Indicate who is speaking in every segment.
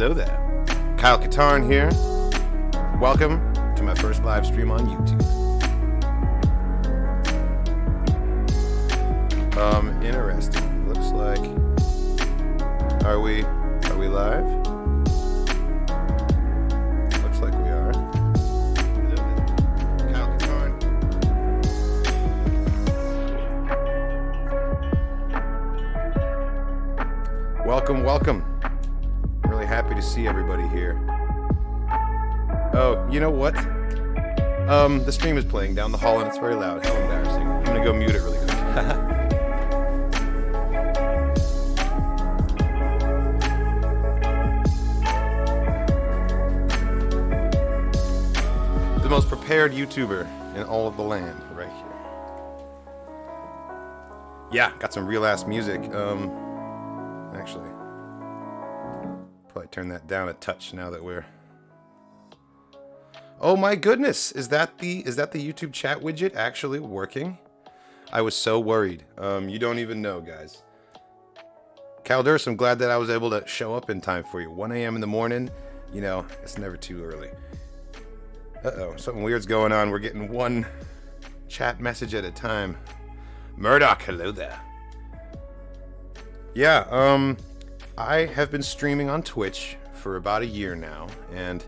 Speaker 1: Hello there. Kyle Katarn here. Welcome to my first live stream on YouTube. Interesting. Looks like... Are we live? Looks like we are. Hello there. Kyle Katarn. Welcome. Really happy to see everybody here. Oh, you know what? The stream is playing down the hall and it's very loud. How embarrassing. I'm gonna go mute it really quick. The most prepared YouTuber in all of the land, right here. Yeah, got some real ass music. Actually, probably turn that down a touch now that we're... Oh my goodness, is that the YouTube chat widget actually working? I was so worried. You don't even know, guys. Caldurus, I'm glad that I was able to show up in time for you. 1 a.m. in the morning, you know, it's never too early. Uh-oh, something weird's going on. We're getting one chat message at a time. Murdoch, hello there. Yeah, I have been streaming on Twitch for about a year now, and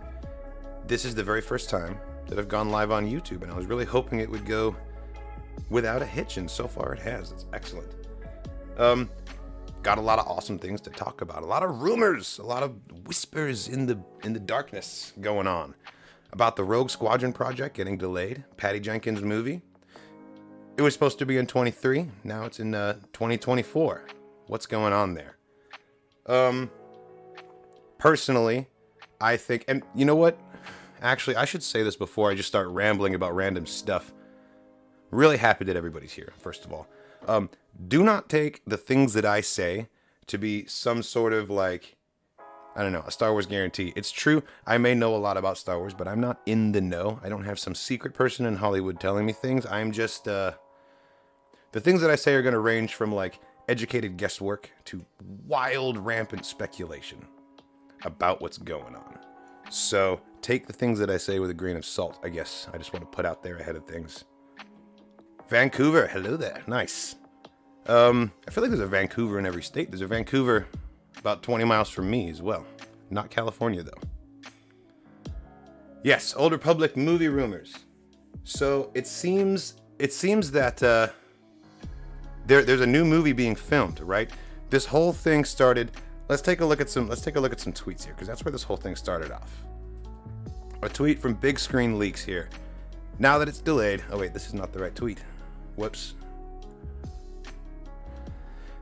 Speaker 1: this is the very first time that I've gone live on YouTube, and I was really hoping it would go without a hitch, and so far it has. It's excellent. Got a lot of awesome things to talk about, a lot of rumors, a lot of whispers in the darkness going on about the Rogue Squadron project getting delayed. Patty Jenkins' movie. It was supposed to be in 23. Now it's in 2024. What's going on there? Personally, I think, and you know what? Actually, I should say this before I just start rambling about random stuff. Really happy that everybody's here, first of all. Do not take the things that I say to be some sort of like, I don't know, a Star Wars guarantee. It's true, I may know a lot about Star Wars, but I'm not in the know. I don't have some secret person in Hollywood telling me things. I'm just, the things that I say are going to range from like educated guesswork to wild, rampant speculation about what's going on. So take the things that I say with a grain of salt, I guess. I just want to put out there ahead of things. Vancouver, hello there. Nice. I feel like there's a Vancouver in every state. There's a Vancouver about 20 miles from me as well. Not California, though. Yes, Old Republic movie rumors. So it seems that there's a new movie being filmed, right? This whole thing started. Let's take a look at some tweets here, because that's where this whole thing started off. A tweet from Big Screen Leaks here. Now that it's delayed. Oh wait, this is not the right tweet. Whoops.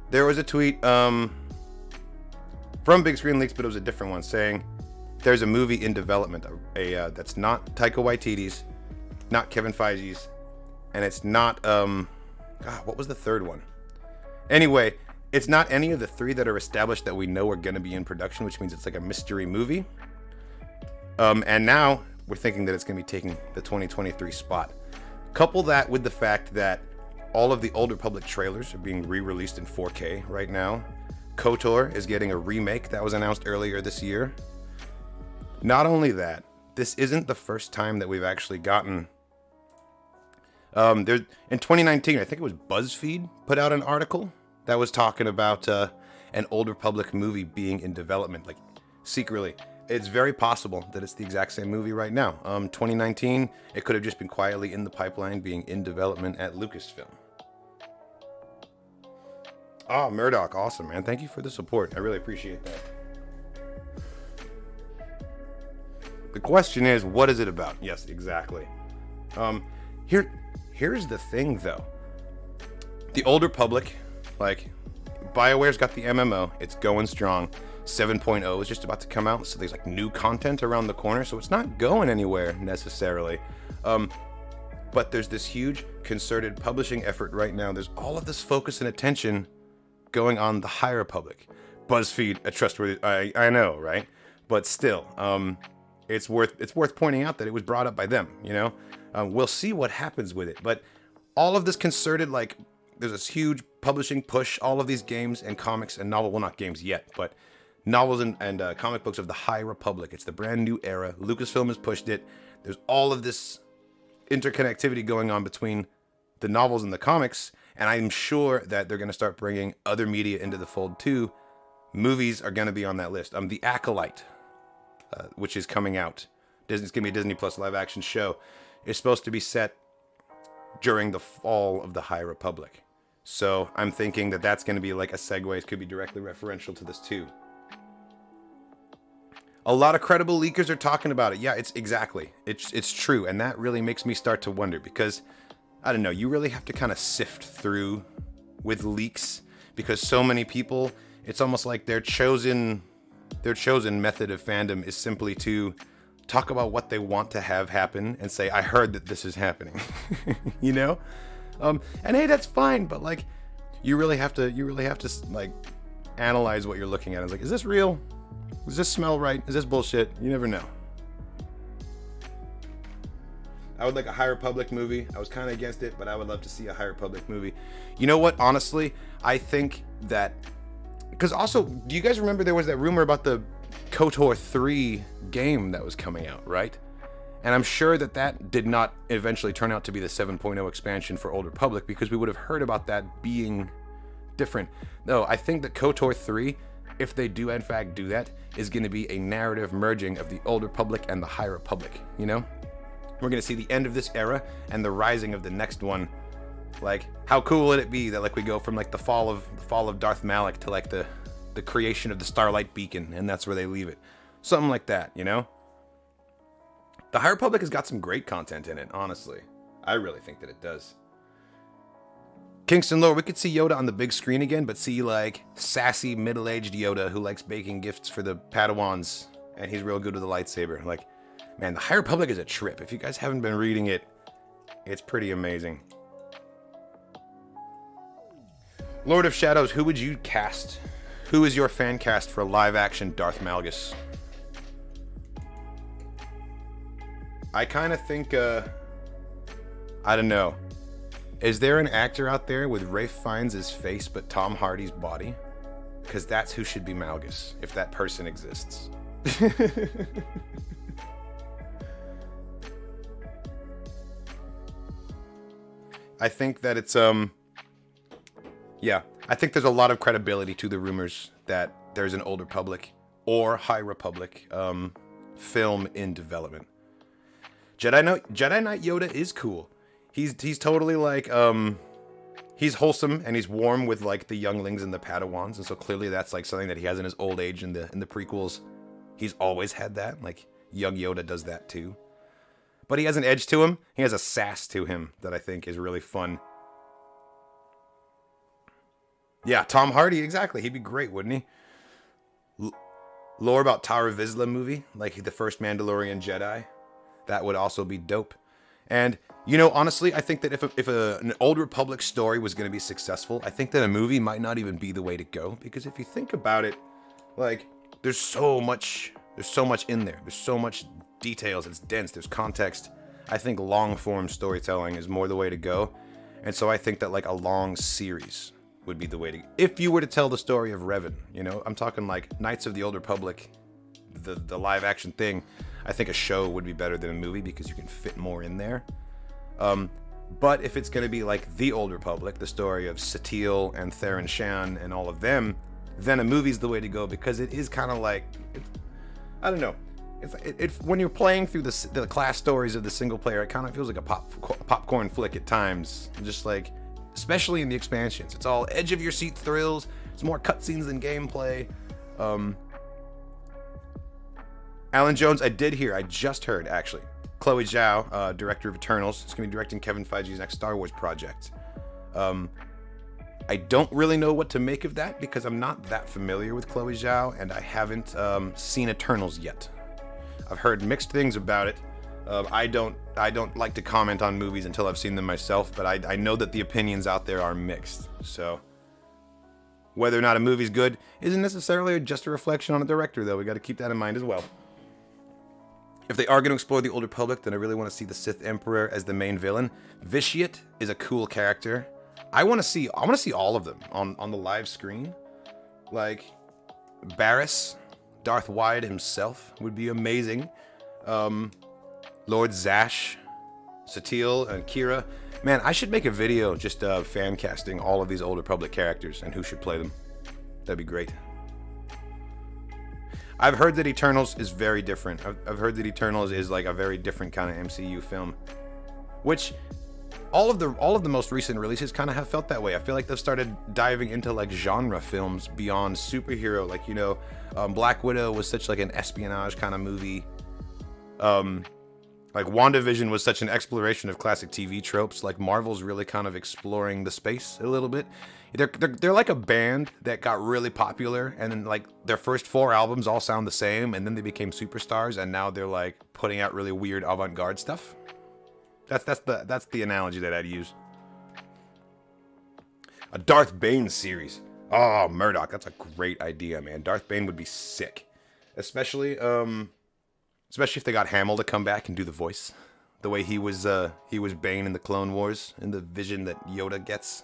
Speaker 1: There was a tweet from Big Screen Leaks, but it was a different one, saying there's a movie in development, that's not Taika Waititi's, not Kevin Feige's, and it's not what was the third one? Anyway, it's not any of the three that are established that we know are going to be in production, which means it's like a mystery movie. And now we're thinking that it's going to be taking the 2023 spot. Couple that with the fact that all of the Old Republic trailers are being re-released in 4K right now. KOTOR is getting a remake that was announced earlier this year. Not only that, this isn't the first time that we've actually gotten... in 2019, I think it was BuzzFeed put out an article that was talking about an Old Republic movie being in development, like secretly. It's very possible that it's the exact same movie right now. 2019, it could have just been quietly in the pipeline, being in development at Lucasfilm. Oh, Murdoch, awesome, man. Thank you for the support. I really appreciate that. The question is, what is it about? Yes, exactly. Here's the thing, though. The Old Republic, like, BioWare's got the MMO. It's going strong. 7.0 is just about to come out, so there's like new content around the corner, so it's not going anywhere necessarily. But there's this huge concerted publishing effort right now. There's all of this focus and attention going on the High Republic. BuzzFeed, a trustworthy, I know, right? But still, it's worth pointing out that it was brought up by them, you know? We'll see what happens with it, but all of this concerted, like, there's this huge publishing push, all of these games and comics and novel, well, not games yet, but novels and comic books of the High Republic. It's the brand new era. Lucasfilm has pushed it. There's all of this interconnectivity going on between the novels and the comics, and I'm sure that they're going to start bringing other media into the fold too. Movies are going to be on that list. The Acolyte, which is coming out. It's going to be a Disney Plus live action show. It's supposed to be set during the fall of the High Republic. So I'm thinking that that's going to be like a segue. It could be directly referential to this too. A lot of credible leakers are talking about it. Yeah, it's true. And that really makes me start to wonder because, I don't know, you really have to kind of sift through with leaks because so many people, it's almost like their chosen method of fandom is simply to talk about what they want to have happen and say, I heard that this is happening, you know? And hey, that's fine. But like, you really have to like analyze what you're looking at. It's like, is this real? Does this smell right? Is this bullshit? You never know. I would like a High Republic movie. I was kind of against it, but I would love to see a High Republic movie. You know what? Honestly, I think that... Because also, do you guys remember there was that rumor about the KOTOR 3 game that was coming out, right? And I'm sure that did not eventually turn out to be the 7.0 expansion for Old Republic because we would have heard about that being different. No, I think that KOTOR 3, if they do in fact do that, is going to be a narrative merging of the Old Republic and the High Republic, you know? We're going to see the end of this era and the rising of the next one. Like, how cool would it be that like we go from like the fall of Darth Malak to like the creation of the Starlight Beacon, and that's where they leave it. Something like that, you know? The High Republic has got some great content in it, honestly. I really think that it does. Kingston Lore, we could see Yoda on the big screen again, but see like sassy middle-aged Yoda who likes baking gifts for the Padawans, and he's real good with a lightsaber. Like, man, the High Republic is a trip. If you guys haven't been reading it, it's pretty amazing. Lord of Shadows, who would you cast? Who is your fan cast for live-action Darth Malgus? I kind of think, I don't know. Is there an actor out there with Ralph Fiennes' face but Tom Hardy's body? Because that's who should be Malgus, if that person exists. I think that it's, yeah, I think there's a lot of credibility to the rumors that there's an Old Republic or High Republic film in development. Jedi Knight Yoda is cool. He's totally like he's wholesome and he's warm with like the younglings and the Padawans, and so clearly that's like something that he has in his old age in the prequels. He's always had that. Like young Yoda does that too. But he has an edge to him. He has a sass to him that I think is really fun. Yeah, Tom Hardy, exactly. He'd be great, wouldn't he? Lore about Tara Vizsla movie, like the first Mandalorian Jedi. That would also be dope. And, you know, honestly, I think that if an Old Republic story was going to be successful, I think that a movie might not even be the way to go. Because if you think about it, like, there's so much in there. There's so much details. It's dense. There's context. I think long-form storytelling is more the way to go. And so I think that, like, a long series would be the way to... If you were to tell the story of Revan, you know? I'm talking, like, Knights of the Old Republic, the live-action thing. I think a show would be better than a movie because you can fit more in there. But if it's going to be like the Old Republic, the story of Satele and Theron Shan and all of them, then a movie's the way to go because it is kind of like... I don't know. When you're playing through the class stories of the single player, it kind of feels like a popcorn flick at times. Just like... Especially in the expansions. It's all edge-of-your-seat thrills. It's more cutscenes than gameplay. Alan Jones, I just heard, actually. Chloe Zhao, director of Eternals, is going to be directing Kevin Feige's next Star Wars project. I don't really know what to make of that because I'm not that familiar with Chloe Zhao, and I haven't seen Eternals yet. I've heard mixed things about it. I don't like to comment on movies until I've seen them myself, but I know that the opinions out there are mixed. So whether or not a movie's good isn't necessarily just a reflection on a director, though. We got to keep that in mind as well. If they are going to explore the Old Republic, then I really want to see the Sith Emperor as the main villain. Vitiate is a cool character. I want to see all of them on the live screen. Like, Barriss, Darth Wyde himself would be amazing. Lord Zash, Satele, and Kira. Man, I should make a video just fan casting all of these Old Republic characters and who should play them. That'd be great. I've heard that Eternals is very different. I've heard that Eternals is like a very different kind of MCU film, which all of the most recent releases kind of have felt that way. I feel like they've started diving into like genre films beyond superhero. Like, you know, Black Widow was such like an espionage kind of movie. Like WandaVision was such an exploration of classic TV tropes. Like Marvel's really kind of exploring the space a little bit. They're like a band that got really popular, and then like their first 4 albums all sound the same, and then they became superstars, and now they're like putting out really weird avant-garde stuff. That's the analogy that I'd use. A Darth Bane series. Oh, Murdoch, that's a great idea, man. Darth Bane would be sick, especially if they got Hamill to come back and do the voice, the way he was Bane in the Clone Wars, in the vision that Yoda gets.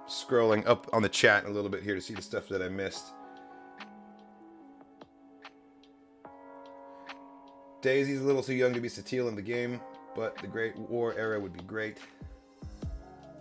Speaker 1: Scrolling up on the chat a little bit here to see the stuff that I missed. Daisy's a little too young to be Satele in the game, but the Great War era would be great.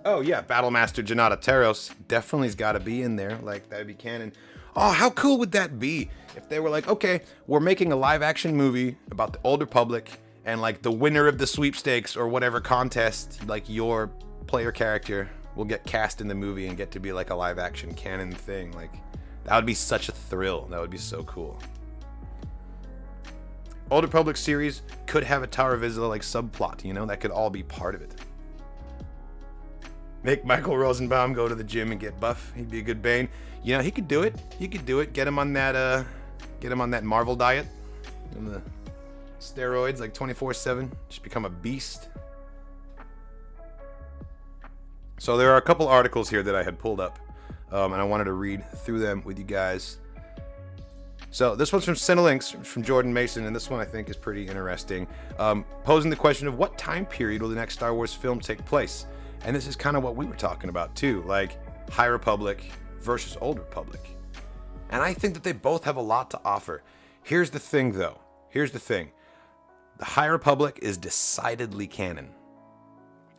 Speaker 1: Oh yeah, Battlemaster Janata Teros definitely's got to be in there. Like, that'd be canon. Oh, how cool would that be if they were like, okay, we're making a live-action movie about the Old Republic, and like the winner of the sweepstakes or whatever contest, like your player character will get cast in the movie and get to be like a live-action canon thing. Like, that would be such a thrill. That would be so cool. Old Republic series could have a Tower of Vizsla like subplot, you know? That could all be part of it. Make Michael Rosenbaum go to the gym and get buff. He'd be a good Bane. You know, he could do it. He could do it. Get him on that Marvel diet. And the steroids like 24/7. Just become a beast. So there are a couple articles here that I had pulled up, and I wanted to read through them with you guys. So this one's from Cinelinx, from Jordan Mason, and this one I think is pretty interesting. Posing the question of what time period will the next Star Wars film take place? And this is kind of what we were talking about too, like High Republic versus Old Republic. And I think that they both have a lot to offer. Here's the thing though. Here's the thing. The High Republic is decidedly canon.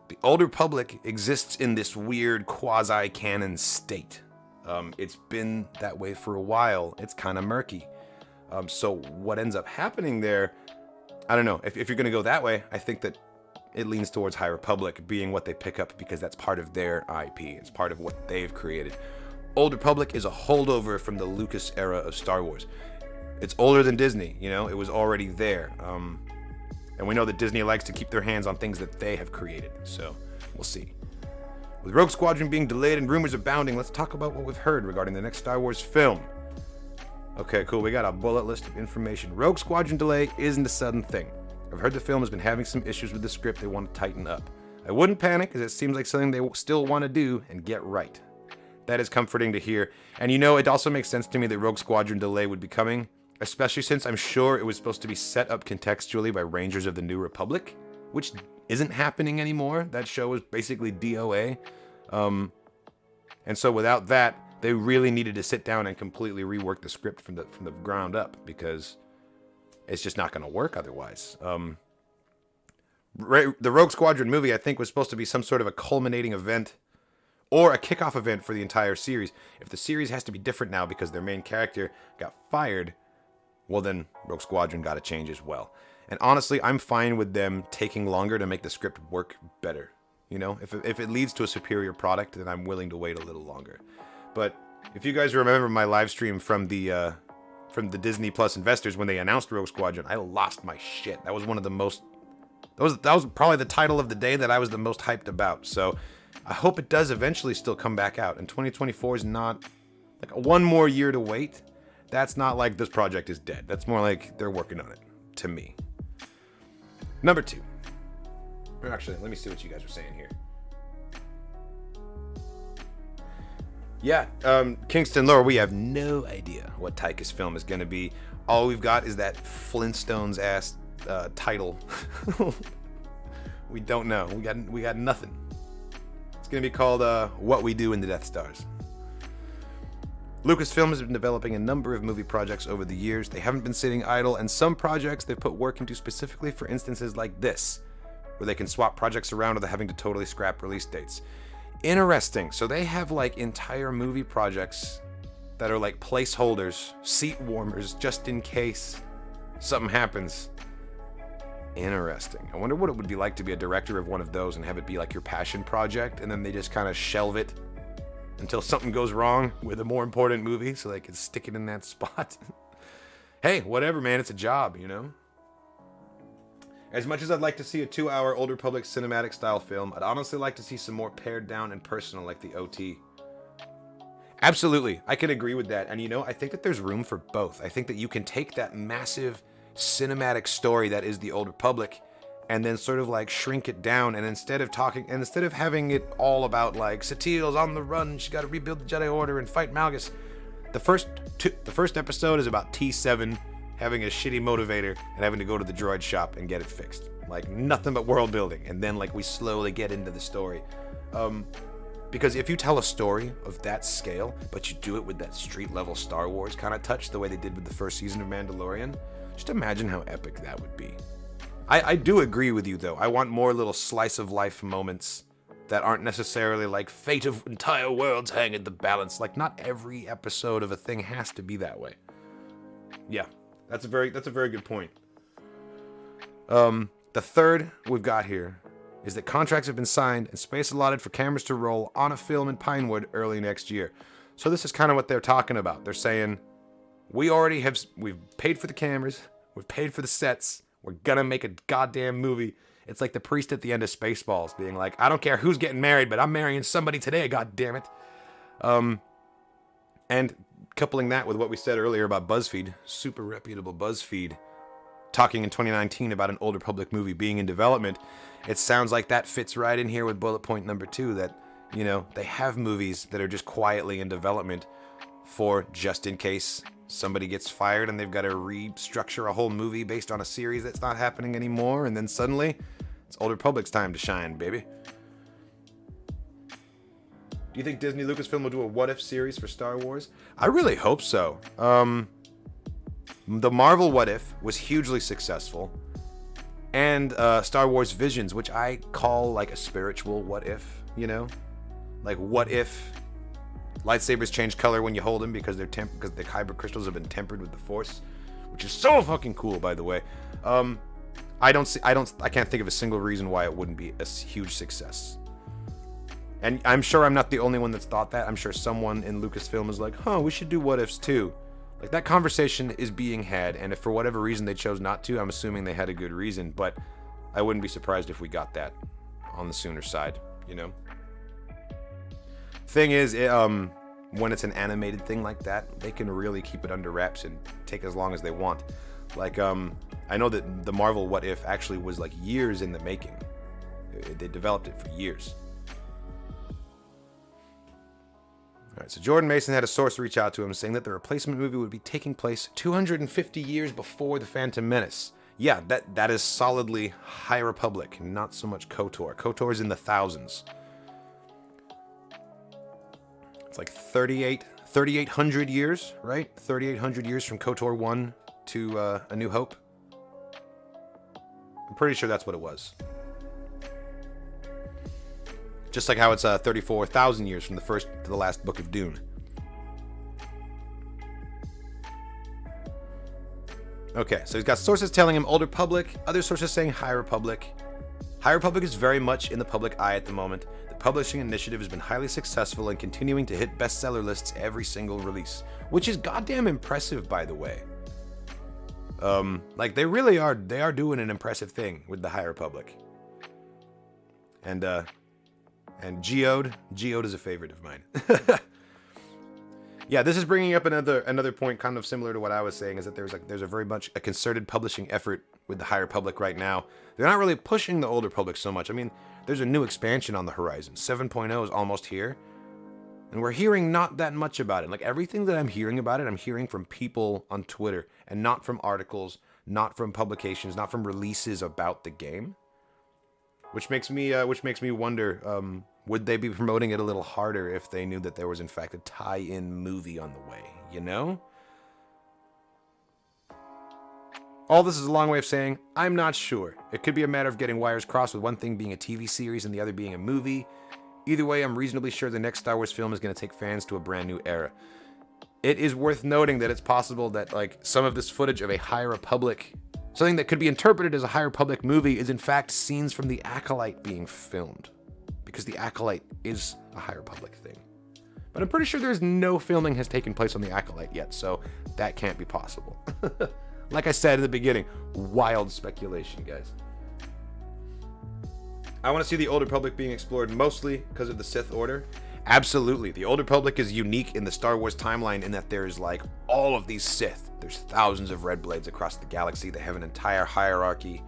Speaker 1: The Old Republic exists in this weird quasi-canon state. It's been that way for a while. It's kind of murky. So what ends up happening there, I don't know. If you're going to go that way, I think that it leans towards High Republic being what they pick up because that's part of their IP. It's part of what they've created. Old Republic is a holdover from the Lucas era of Star Wars. It's older than Disney, you know? It was already there. And we know that Disney likes to keep their hands on things that they have created. So, we'll see. With Rogue Squadron being delayed and rumors abounding, let's talk about what we've heard regarding the next Star Wars film. Okay, cool. We got a bullet list of information. Rogue Squadron delay isn't a sudden thing. I've heard the film has been having some issues with the script they want to tighten up. I wouldn't panic, as it seems like something they still want to do and get right. That is comforting to hear. And you know, it also makes sense to me that Rogue Squadron delay would be coming, especially since I'm sure it was supposed to be set up contextually by Rangers of the New Republic, which isn't happening anymore. That show was basically DOA. And so without that, they really needed to sit down and completely rework the script from the ground up, because it's just not going to work otherwise. The Rogue Squadron movie, I think, was supposed to be some sort of a culminating event or a kickoff event for the entire series. If the series has to be different now because their main character got fired, well then Rogue Squadron got to change as well. And honestly, I'm fine with them taking longer to make the script work better. You know, if it leads to a superior product, then I'm willing to wait a little longer. But if you guys remember my live stream from the Disney Plus investors when they announced Rogue Squadron, I lost my shit. That was one of the most... That was probably the title of the day that I was the most hyped about. So I hope it does eventually still come back out. And 2024 is not... like one more year to wait. That's not like this project is dead. That's more like they're working on it, to me. Number 2. Or actually, let me see what you guys are saying here. Yeah, Kingston Lore, we have no idea what Tychus Film is going to be. All we've got is that Flintstones-ass title We don't know. We got nothing. It's gonna be called What We Do in the Death Stars. Lucasfilm has been developing a number of movie projects over the years. They haven't been sitting idle, and some projects they've put work into specifically for instances like this, where they can swap projects around without having to totally scrap release dates. Interesting. So they have like entire movie projects that are like placeholders, seat warmers, just in case something happens. Interesting. I wonder what it would be like to be a director of one of those and have it be like your passion project, and then they just kind of shelve it until something goes wrong with a more important movie so they can stick it in that spot. Hey, whatever, man. It's a job, you know? As much as I'd like to see a 2-hour Old Republic cinematic style film, I'd honestly like to see some more pared down and personal like the OT. Absolutely. I can agree with that. And you know, I think that there's room for both. I think that you can take that massive cinematic story that is the Old Republic and then sort of like shrink it down, and instead of having it all about like Satele's on the run, she got to rebuild the Jedi Order and fight Malgus. The first episode is about T7 having a shitty motivator and having to go to the droid shop and get it fixed. Like nothing but world building, and then like we slowly get into the story. Because if you tell a story of that scale, but you do it with that street level Star Wars kind of touch, the way they did with the first season of Mandalorian, just imagine how epic that would be. I do agree with you, though. I want more little slice of life moments that aren't necessarily like fate of entire worlds hang in the balance. Like, not every episode of a thing has to be that way. Yeah, that's a very good point. The third we've got here is that contracts have been signed and space allotted for cameras to roll on a film in Pinewood early next year. So this is kind of what they're talking about. They're saying, we've paid for the cameras, we've paid for the sets, we're gonna make a goddamn movie. It's like the priest at the end of Spaceballs being like, I don't care who's getting married, but I'm marrying somebody today, god damn it. And coupling that with what we said earlier about BuzzFeed, super reputable BuzzFeed, talking in 2019 about an Old Republic movie being in development, it sounds like that fits right in here with bullet point number 2, that, you know, they have movies that are just quietly in development for just in case somebody gets fired and they've got to restructure a whole movie based on a series that's not happening anymore, and then suddenly it's Old Republic's time to shine, baby. Do you think Disney Lucasfilm will do a What If series for Star Wars? I really hope so. The Marvel What If was hugely successful, and Star Wars Visions, which I call like a spiritual what if, you know? Like, what if lightsabers change color when you hold them because the kyber crystals have been tempered with the Force, which is so fucking cool, by the way. I can't think of a single reason why it wouldn't be a huge success. And I'm sure I'm not the only one that's thought that. I'm sure someone in Lucasfilm is like, we should do what ifs too. Like, that conversation is being had, and if for whatever reason they chose not to, I'm assuming they had a good reason, but I wouldn't be surprised if we got that on the sooner side, you know? Thing is, when it's an animated thing like that, they can really keep it under wraps and take as long as they want. Like, I know that the Marvel What If actually was like years in the making. They developed it for years. Alright, so Jordan Mason had a source reach out to him saying that the replacement movie would be taking place 250 years before The Phantom Menace. Yeah, that is solidly High Republic, not so much KOTOR. KOTOR is in the thousands. It's like 3,800 years, right? 3,800 years from KOTOR 1 to A New Hope. I'm pretty sure that's what it was. Just like how it's 34,000 years from the first to the last book of Dune. Okay, so he's got sources telling him Old Republic, other sources saying High Republic. High Republic is very much in the public eye at the moment. The publishing initiative has been highly successful and continuing to hit bestseller lists every single release, which is goddamn impressive, by the way. Like, they really are, they are doing an impressive thing with the High Republic. And Geode is a favorite of mine. Yeah, this is bringing up another point kind of similar to what I was saying, is that there's a very much a concerted publishing effort with the High Republic right now. They're not really pushing the Old Republic so much. I mean, there's a new expansion on the horizon. 7.0 is almost here. And we're hearing not that much about it. Like, everything that I'm hearing about it, I'm hearing from people on Twitter, and not from articles, not from publications, not from releases about the game. which makes me wonder, would they be promoting it a little harder if they knew that there was in fact a tie-in movie on the way, you know? All this is a long way of saying, I'm not sure. It could be a matter of getting wires crossed, with one thing being a TV series and the other being a movie. Either way, I'm reasonably sure the next Star Wars film is going to take fans to a brand new era. It is worth noting that it's possible that, like, some of this footage of a High Republic, something that could be interpreted as a High Republic movie, is in fact scenes from The Acolyte being filmed. Because The Acolyte is a High Republic thing. But I'm pretty sure there's no filming has taken place on The Acolyte yet, so that can't be possible. Like I said in the beginning, wild speculation, guys. I want to see the Old Republic being explored mostly because of the Sith Order. Absolutely. The Old Republic is unique in the Star Wars timeline in that there's like all of these Sith. There's thousands of red blades across the galaxy. They have an entire hierarchy,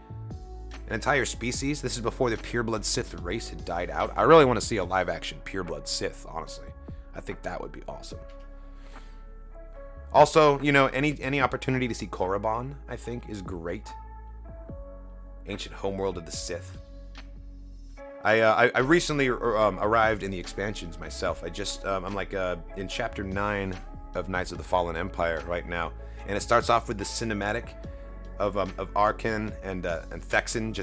Speaker 1: an entire species. This is before the pureblood Sith race had died out. I really want to see a live-action pureblood Sith, honestly. I think that would be awesome. Also, you know, any opportunity to see Korriban, I think, is great. Ancient homeworld of the Sith. I recently arrived in the expansions myself. I'm like in chapter 9 of Knights of the Fallen Empire right now, and it starts off with the cinematic of Arkan and Thexan just